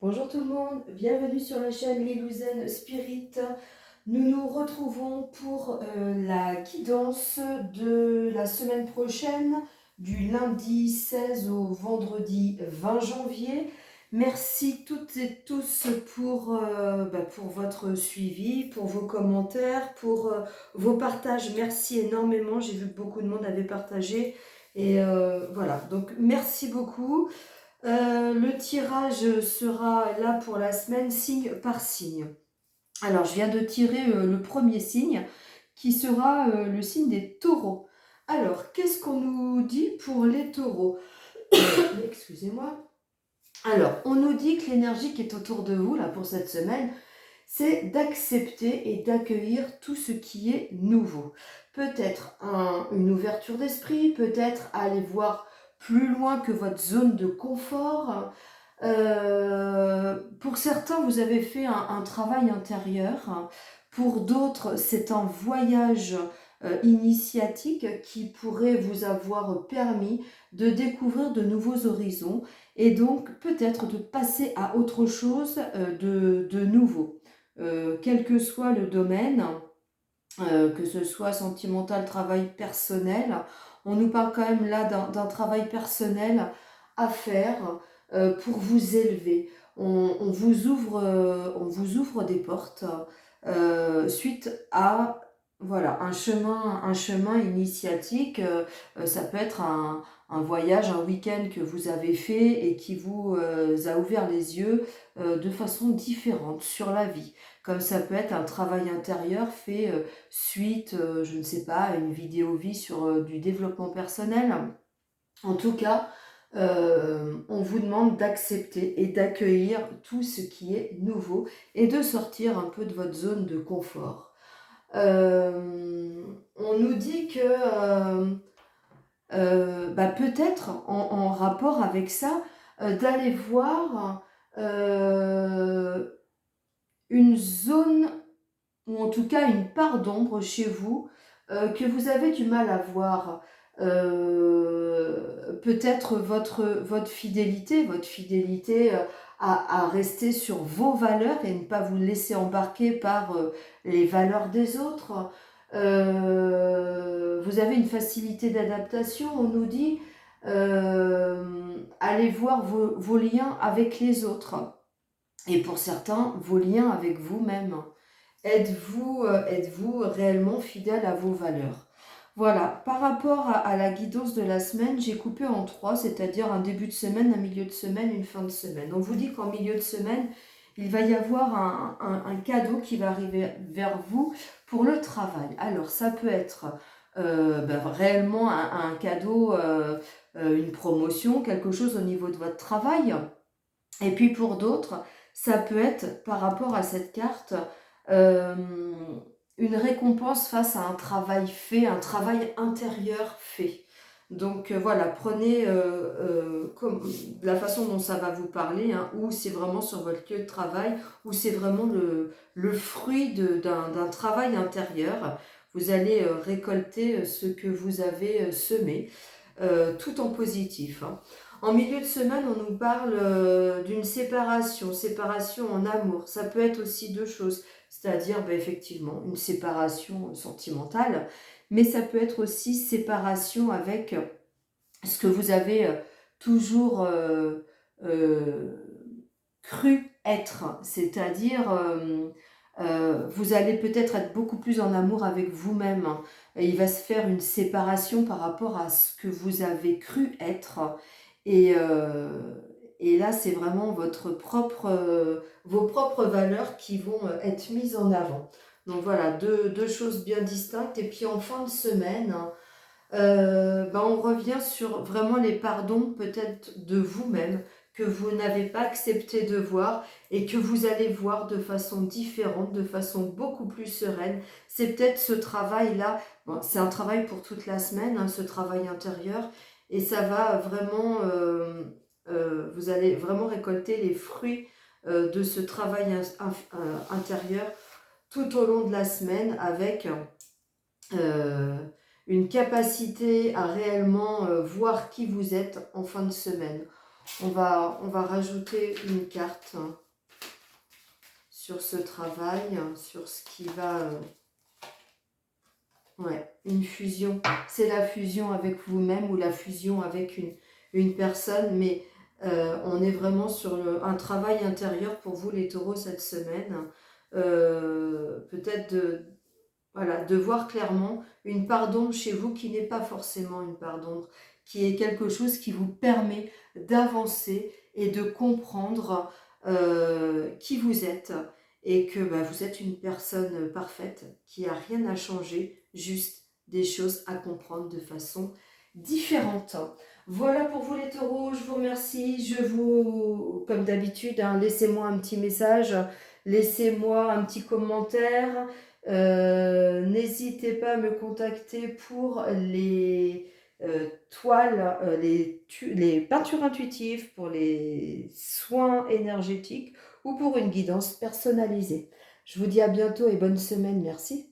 Bonjour tout le monde, bienvenue sur la chaîne Lilouzen Spirit. Nous nous retrouvons pour la guidance de la semaine prochaine, du lundi 16 au vendredi 20 janvier. Merci toutes et tous pour votre suivi, pour vos commentaires, pour vos partages. Merci énormément, j'ai vu que beaucoup de monde avait partagé. Et voilà, donc merci beaucoup. Le tirage sera là pour la semaine signe par signe. Alors, je viens de tirer le premier signe qui sera le signe des taureaux. Alors, qu'est-ce qu'on nous dit pour les taureaux? Excusez-moi. Alors, on nous dit que l'énergie qui est autour de vous là pour cette semaine, c'est d'accepter et d'accueillir tout ce qui est nouveau. Peut-être une ouverture d'esprit, peut-être aller voir plus loin que votre zone de confort. Pour certains, vous avez fait un travail intérieur. Pour d'autres, c'est un voyage initiatique qui pourrait vous avoir permis de découvrir de nouveaux horizons et donc peut-être de passer à autre chose de nouveau. Quel que soit le domaine, que ce soit sentimental, travail personnel, on nous parle quand même là d'un travail personnel à faire pour vous élever. On vous ouvre des portes suite à voilà, un chemin initiatique. Ça peut être un voyage, un week-end que vous avez fait et qui vous a ouvert les yeux de façon différente sur la vie. Comme ça peut être un travail intérieur fait suite, je ne sais pas, à une vidéo vie sur du développement personnel. En tout cas, on vous demande d'accepter et d'accueillir tout ce qui est nouveau et de sortir un peu de votre zone de confort. On nous dit que peut-être en rapport avec ça, d'aller voir une zone ou en tout cas une part d'ombre chez vous que vous avez du mal à voir. Peut-être votre fidélité à rester sur vos valeurs et ne pas vous laisser embarquer par les valeurs des autres. Vous avez une facilité d'adaptation, on nous dit. Allez voir vos liens avec les autres. Et pour certains, vos liens avec vous-même. Êtes-vous réellement fidèle à vos valeurs? Voilà, par rapport à la guidance de la semaine, j'ai coupé en trois, c'est-à-dire un début de semaine, un milieu de semaine, une fin de semaine. On vous dit qu'en milieu de semaine, il va y avoir un cadeau qui va arriver vers vous pour le travail. Alors, ça peut être réellement un cadeau, une promotion, quelque chose au niveau de votre travail. Et puis pour d'autres, ça peut être par rapport à cette carte euh, une récompense face à un travail fait, un travail intérieur fait. Donc voilà, prenez comme, la façon dont ça va vous parler, hein, ou c'est vraiment sur votre lieu de travail, ou c'est vraiment le fruit d'un travail intérieur. Vous allez récolter ce que vous avez semé, tout en positif, hein. En milieu de semaine, on nous parle d'une séparation, séparation en amour. Ça peut être aussi deux choses, c'est-à-dire effectivement une séparation sentimentale, mais ça peut être aussi séparation avec ce que vous avez toujours euh, cru être, c'est-à-dire vous allez peut-être être beaucoup plus en amour avec vous-même, hein. Et il va se faire une séparation par rapport à ce que vous avez cru être. Et, et là, c'est vraiment vos propres valeurs qui vont être mises en avant. Donc voilà, deux choses bien distinctes. Et puis en fin de semaine, on revient sur vraiment les pardons peut-être de vous-même que vous n'avez pas accepté de voir et que vous allez voir de façon différente, de façon beaucoup plus sereine. C'est peut-être ce travail-là, bon, c'est un travail pour toute la semaine, hein, ce travail intérieur, et ça va vraiment, vous allez vraiment récolter les fruits de ce travail intérieur tout au long de la semaine avec euh, une capacité à réellement voir qui vous êtes en fin de semaine. On va rajouter une carte sur ce travail, sur ce qui va... ouais, une fusion. C'est la fusion avec vous-même ou la fusion avec une personne, mais on est vraiment sur un travail intérieur pour vous les taureaux cette semaine. Peut-être voilà, de voir clairement une part d'ombre chez vous qui n'est pas forcément une part d'ombre, qui est quelque chose qui vous permet d'avancer et de comprendre qui vous êtes et que bah, vous êtes une personne parfaite, qui n'a rien à changer, juste des choses à comprendre de façon différente. Voilà pour vous les taureaux, je vous remercie, je vous, comme d'habitude, hein, laissez-moi un petit message, laissez-moi un petit commentaire, n'hésitez pas à me contacter pour les toiles, les peintures intuitives, pour les soins énergétiques ou pour une guidance personnalisée. Je vous dis à bientôt et bonne semaine. Merci.